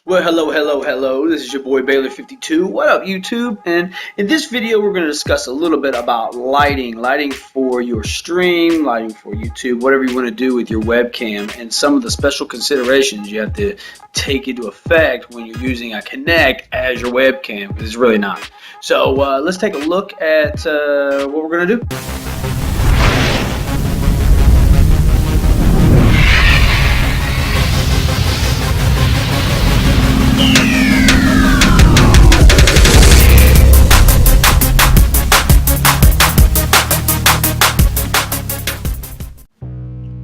Well, hello. This is your boy Baylor52. What up, YouTube? And in this video, we're going to discuss a little bit about lighting for your stream, lighting for YouTube, whatever you want to do with your webcam, and some of the special considerations you have to take into effect when you're using a Kinect as your webcam, because it's really not. So let's take a look at what we're going to do.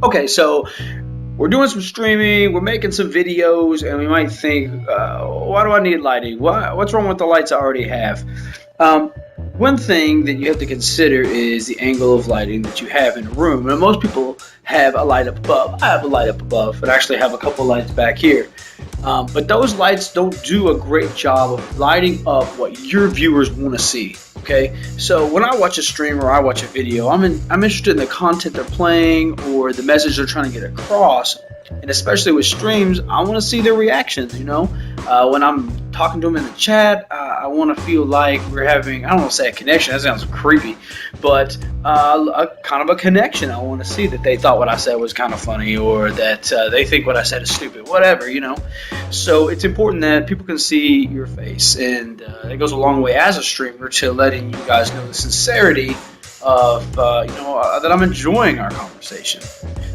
Okay, so we're doing some streaming, we're making some videos, and we might think, why do I need lighting? What's wrong with the lights I already have? One thing that you have to consider is the angle of lighting that you have in a room. Now, most people have a light up above. I have a light up above, but I actually have a couple lights back here. But those lights don't do a great job of lighting up what your viewers want to see. Okay, so when I watch a stream or I watch a video, I'm interested in the content they're playing or the message they're trying to get across. And especially with streams, I want to see their reactions. When I'm talking to them in the chat, I want to feel like we're having, I don't want to say a connection, that sounds creepy, but a kind of a connection. I want to see that they thought what I said was kind of funny, or that they think what I said is stupid, whatever. So it's important that people can see your face, and it goes a long way as a streamer to letting you guys know the sincerity of that I'm enjoying our conversation.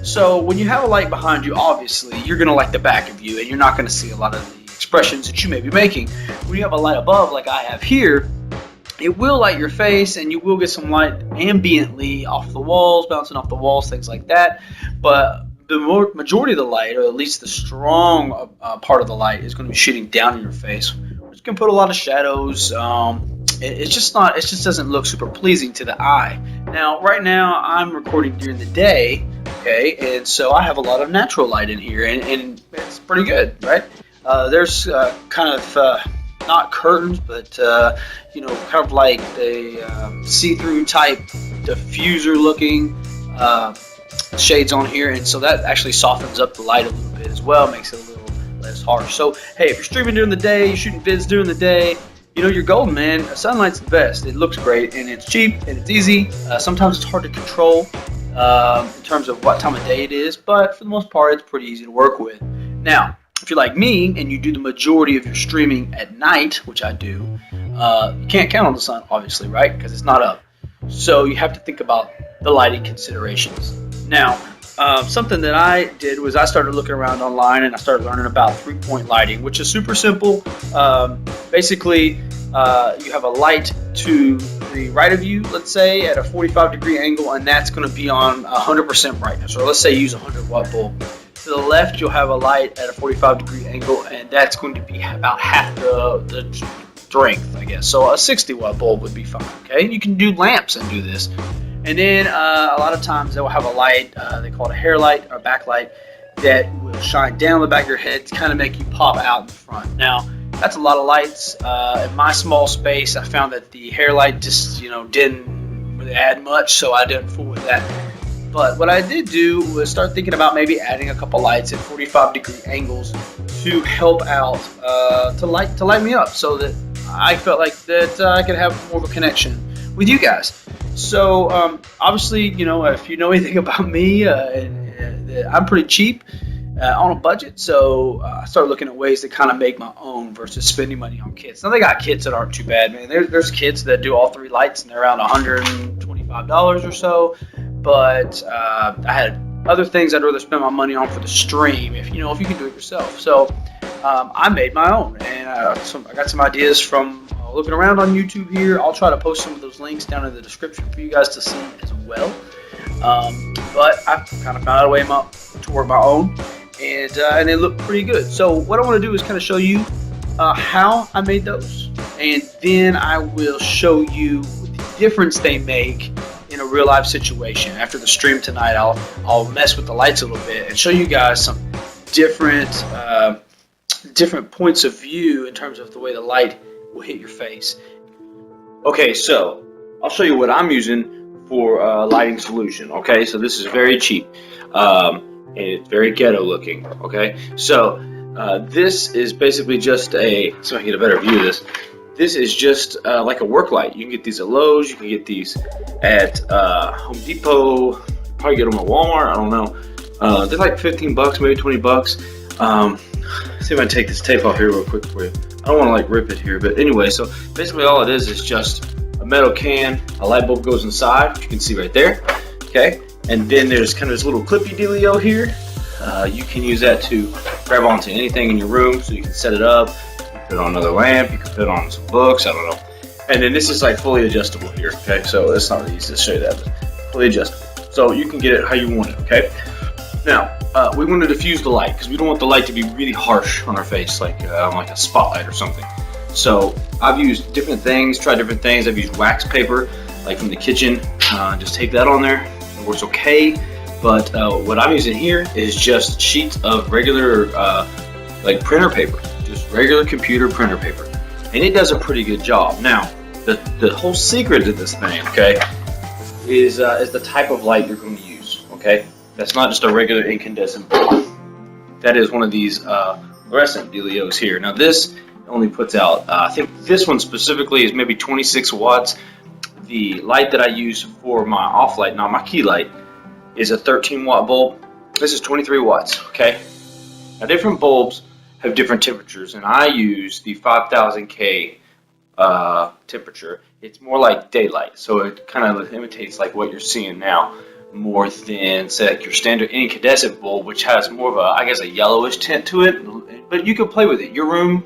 So when you have a light behind you, obviously you're going to light the back of you, and you're not going to see a lot of the expressions that you may be making. When you have a light above like I have here, it will light your face, and you will get some light ambiently off the walls, bouncing off the walls, things like that. But the majority of the light, or at least the strong part of the light, is going to be shooting down in your face, which can put a lot of shadows. It just doesn't look super pleasing to the eye. Now, right now, I'm recording during the day, okay, and so I have a lot of natural light in here, and it's pretty good, right? There's kind of not curtains, but kind of like the see-through type diffuser looking shades on here, and so that actually softens up the light a little bit as well, makes it a little less harsh. So hey, if you're streaming during the day, you're shooting vids during the day, you're golden, man. Sunlight's the best. It looks great, and it's cheap, and it's easy. Sometimes it's hard to control in terms of what time of day it is, but for the most part, it's pretty easy to work with. Now, if you're like me and you do the majority of your streaming at night, which I do, you can't count on the sun, obviously, right? Because it's not up. So you have to think about the lighting considerations. Now, something that I did was I started looking around online, and I started learning about 3-point lighting, which is super simple. Basically, you have a light to the right of you, let's say, at a 45-degree angle, and that's going to be on 100% brightness, or let's say use a 100-watt bulb. To the left, you'll have a light at a 45-degree angle, and that's going to be about half the strength, I guess. So a 60-watt bulb would be fine, okay? You can do lamps and do this. And then a lot of times they will have a light, they call it a hair light or backlight, that will shine down the back of your head to kind of make you pop out in the front. Now, that's a lot of lights. In my small space, I found that the hair light just, didn't really add much, so I didn't fool with that. But what I did do was start thinking about maybe adding a couple lights at 45-degree angles to help out, to light me up, so that I felt like that I could have more of a connection with you guys. So obviously, if you know anything about me, I'm pretty cheap on a budget. So I started looking at ways to kind of make my own versus spending money on kits. Now, they got kits that aren't too bad, man. There's kits that do all 3 lights, and they're around $125 or so. But I had other things I'd rather spend my money on for the stream if you can do it yourself. So I made my own, and I got some ideas from looking around on YouTube here. I'll try to post some of those links down in the description for you guys to see as well. But I kind of found out a way to work my own, and it looked pretty good. So what I want to do is kind of show you how I made those, and then I will show you the difference they make in a real life situation. After the stream tonight, I'll mess with the lights a little bit and show you guys some different points of view in terms of the way the light will hit your face. Okay, so I'll show you what I'm using for a lighting solution. Okay, so this is very cheap, and it's very ghetto looking. Okay, so This is basically just so I can get a better view of this. This is just like a work light. You can get these at Lowe's. You can get these at Home Depot. Probably get them at Walmart. I don't know. They're like 15 bucks, maybe 20 bucks. See if I can take this tape off here real quick for you. I don't want to like rip it here, but anyway, so basically all it is just a metal can. A light bulb goes inside, which you can see right there. Okay, and then there's kind of this little clippy dealio here. You can use that to grab onto anything in your room, so you can set it up. You can put it on another lamp. You can put it on some books. I don't know. And then this is like fully adjustable here. Okay, so it's not really easy to show you that, but fully adjustable. So you can get it how you want it. Okay. Now, we want to diffuse the light because we don't want the light to be really harsh on our face, like a spotlight or something. So I've used different things, tried different things. I've used wax paper, like from the kitchen. Just tape that on there. It works okay. But what I'm using here is just sheets of regular, like printer paper, just regular computer printer paper, and it does a pretty good job. Now, the whole secret to this thing, okay, is the type of light you're going to use. Okay. That's not just a regular incandescent bulb. That is one of these fluorescent dealios here. Now this only puts out, I think this one specifically is maybe 26 watts. The light that I use for my off light, not my key light, is a 13 watt bulb. This is 23 watts, okay? Now different bulbs have different temperatures, and I use the 5000K temperature. It's more like daylight, so it kind of imitates like what you're seeing now, more than say like your standard incandescent bulb, which has more of a yellowish tint to it. But you can play with it. Your room,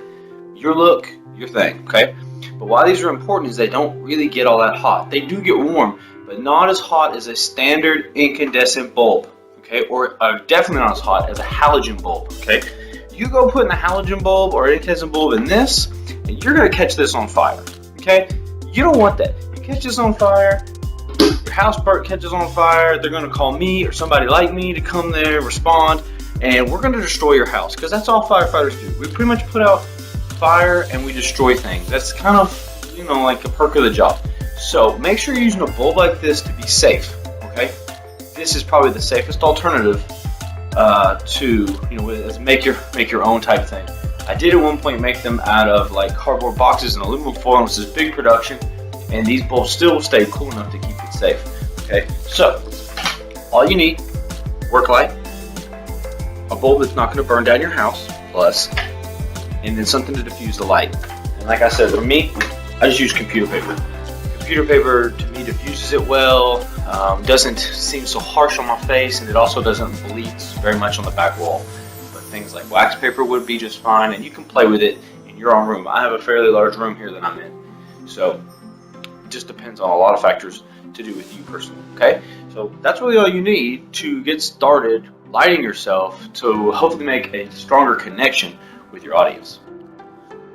your look, your thing. Okay. But why these are important is they don't really get all that hot. They do get warm, but not as hot as a standard incandescent bulb. Okay. Or definitely not as hot as a halogen bulb. Okay. You go put in a halogen bulb or incandescent bulb in this, and you're gonna catch this on fire. Okay. You don't want that. You catch this on fire. Your house catches on fire, they're going to call me or somebody like me to come there, respond, and we're going to destroy your house, because that's all firefighters do. We pretty much put out fire and we destroy things. That's kind of, like a perk of the job. So make sure you're using a bulb like this to be safe, okay? This is probably the safest alternative to, make your own type thing. I did at one point make them out of like cardboard boxes and aluminum foil. This is big production, and these bulbs still stay cool enough to keep it safe. Okay, so all you need: work light, a bulb that's not going to burn down your house, plus, and then something to diffuse the light. And like I said, for me, I just use computer paper. Computer paper to me diffuses it well, doesn't seem so harsh on my face, and it also doesn't bleed very much on the back wall. But things like wax paper would be just fine, and you can play with it in your own room. I have a fairly large room here that I'm in, so it just depends on a lot of factors to do with you personally. Okay, so that's really all you need to get started lighting yourself, to hopefully make a stronger connection with your audience.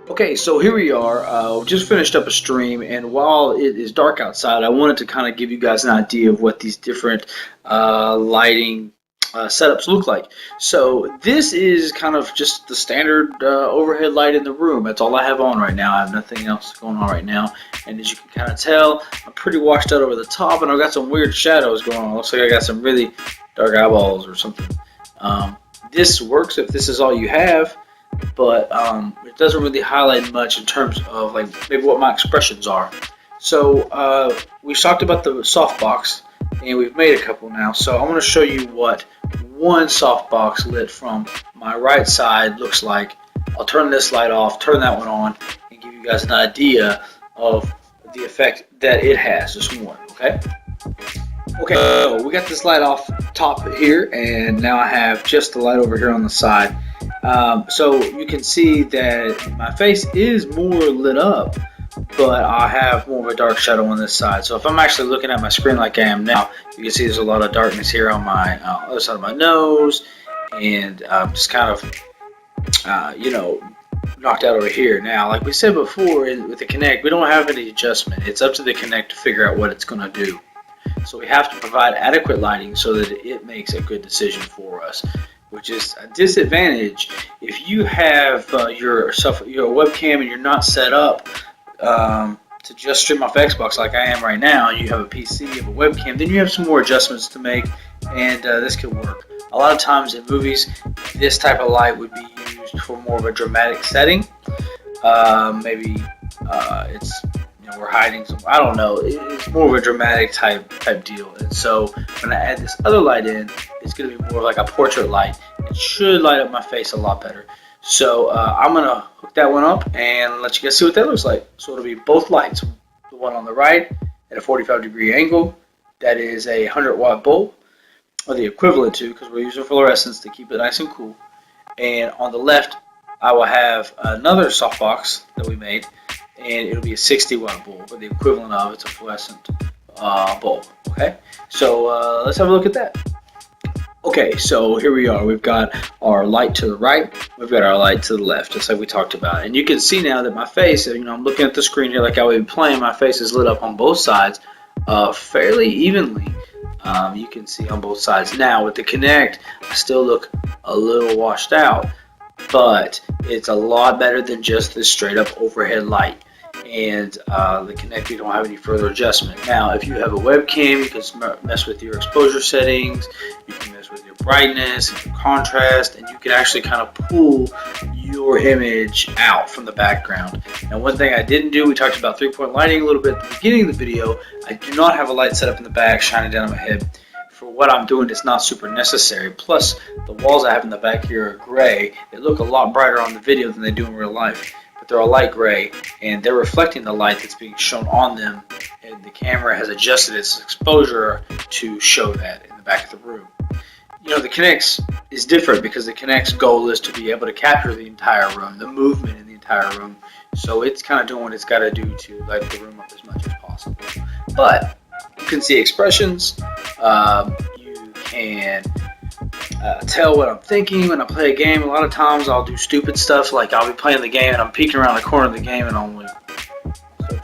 Okay, so here we are. We just finished up a stream, and while it is dark outside, I wanted to kind of give you guys an idea of what these different lighting setups look like. So this is kind of just the standard overhead light in the room. That's all I have on right now. I have nothing else going on right now, and as you can kind of tell, I'm pretty washed out over the top, and I've got some weird shadows going on. Looks like I got some really dark eyeballs or something. This works if this is all you have, but it doesn't really highlight much in terms of like maybe what my expressions are. So we talked about the softbox, and we've made a couple now. So I want to show you what one softbox lit from my right side looks like. I'll turn this light off, turn that one on, and give you guys an idea of the effect that it has, just one, okay? Okay, so we got this light off top here, and now I have just the light over here on the side. So you can see that my face is more lit up, but I have more of a dark shadow on this side. So if I'm actually looking at my screen like I am now, you can see there's a lot of darkness here on my other side of my nose, and just kind of, knocked out over here. Now, like we said before with the Kinect, we don't have any adjustment. It's up to the Kinect to figure out what it's going to do. So we have to provide adequate lighting so that it makes a good decision for us, which is a disadvantage if you have your webcam and you're not set up to just stream off Xbox like I am right now. You have a PC, you have a webcam, then you have some more adjustments to make, and this could work. A lot of times in movies, this type of light would be used for more of a dramatic setting. Maybe it's we're hiding some. I don't know. It's more of a dramatic type deal. And so when I add this other light in, it's going to be more like a portrait light. It should light up my face a lot better. So I'm going to hook that one up and let you guys see what that looks like. So it'll be both lights. The one on the right at a 45-degree angle. That is a 100-watt bulb, or the equivalent to, because we're using fluorescence to keep it nice and cool. And on the left, I will have another softbox that we made, and it'll be a 60-watt bulb, or the equivalent of it's a fluorescent bulb. Okay, so let's have a look at that. Okay, so here we are. We've got our light to the right. We've got our light to the left, just like we talked about. And you can see now that my face, I'm looking at the screen here like I would be playing. My face is lit up on both sides fairly evenly. You can see on both sides. Now with the Kinect, I still look a little washed out, but it's a lot better than just this straight up overhead light. And the Kinect, you don't have any further adjustment. Now if you have a webcam, you can mess with your exposure settings, you can mess with your brightness and your contrast, and you can actually kind of pull your image out from the background. Now one thing I didn't do, we talked about 3-point lighting a little bit at the beginning of the video. I do not have a light set up in the back shining down on my head. For what I'm doing, it's not super necessary. Plus the walls I have in the back here are gray. They look a lot brighter on the video than they do in real life. They're a light gray, and they're reflecting the light that's being shown on them, and the camera has adjusted its exposure to show that in the back of the room. The Kinect is different because the Kinect's goal is to be able to capture the entire room, the movement in the entire room. So it's kind of doing what it's got to do to light the room up as much as possible. But you can see expressions. You can tell what I'm thinking when I play a game. A lot of times I'll do stupid stuff, like I'll be playing the game and I'm peeking around the corner of the game and I'm like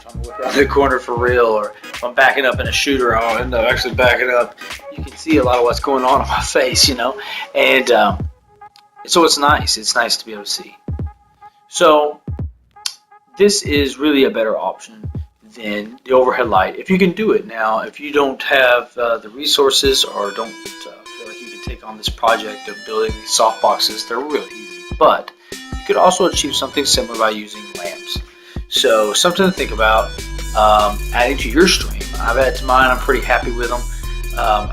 trying to look around the corner for real, or if I'm backing up in a shooter, I'll end up actually backing up. You can see a lot of what's going on my face, and so it's nice. It's nice to be able to see. So this is really a better option than the overhead light if you can do it. Now if you don't have the resources or don't take on this project of building these soft boxes, they're really easy, but you could also achieve something similar by using lamps. So something to think about adding to your stream. I've added to mine. I'm pretty happy with them.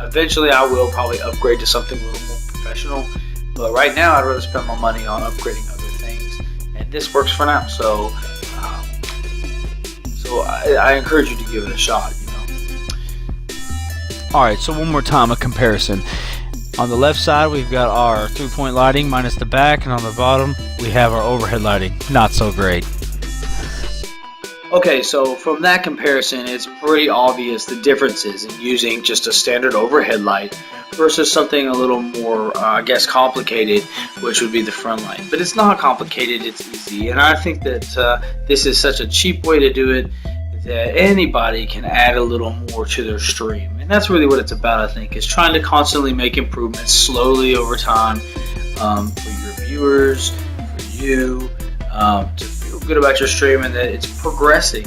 Eventually I will probably upgrade to something a little more professional, but right now I'd rather spend my money on upgrading other things, and this works for now. So I encourage you to give it a shot. Alright, so one more time, a comparison. On the left side, we've got our 3-point lighting minus the back, and on the bottom, we have our overhead lighting. Not so great. Okay, so from that comparison, it's pretty obvious the differences in using just a standard overhead light versus something a little more, complicated, which would be the front light. But it's not complicated, it's easy, and I think that this is such a cheap way to do it that anybody can add a little more to their stream. And that's really what it's about, I think, is trying to constantly make improvements slowly over time for your viewers, for you, to feel good about your stream and that it's progressing,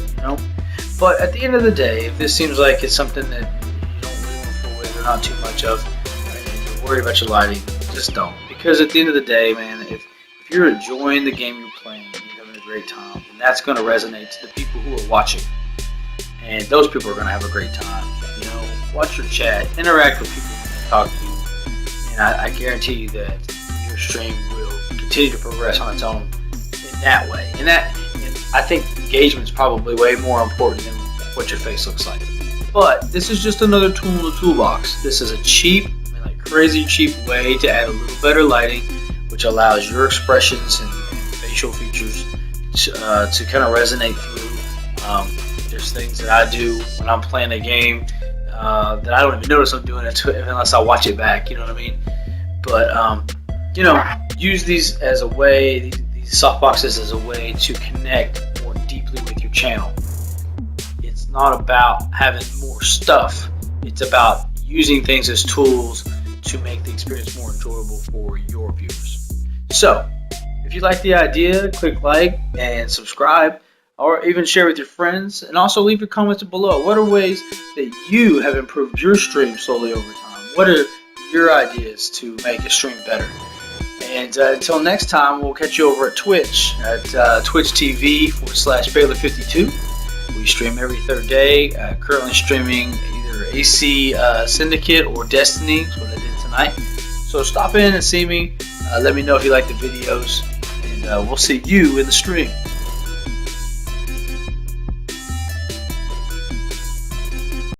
But at the end of the day, if this seems like it's something that you don't really want to fool with or not too much of, and you're worried about your lighting, just don't. Because at the end of the day, man, if you're enjoying the game you're playing, you're having a great time, and that's going to resonate to the people who are watching. And those people are going to have a great time. Watch your chat, interact with people who talk to you, and I guarantee you that your stream will continue to progress on its own in that way. And I think engagement is probably way more important than what your face looks like. But this is just another tool in the toolbox. This is a cheap, crazy cheap way to add a little better lighting, which allows your expressions and facial features to kind of resonate through. There's things that I do when I'm playing a game that I don't even notice I'm doing it unless I watch it back, you know what I mean? But, use these as a way, these softboxes as a way to connect more deeply with your channel. It's not about having more stuff. It's about using things as tools to make the experience more enjoyable for your viewers. So, if you like the idea, click like and subscribe, or even share with your friends, and also leave your comments below. What are ways that you have improved your stream slowly over time? What are your ideas to make a stream better? And until next time, we'll catch you over at Twitch at Twitch TV/Baylor52. We stream every third day. Currently streaming either AC Syndicate or Destiny. That's what I did tonight. So stop in and see me. Let me know if you like the videos. And we'll see you in the stream.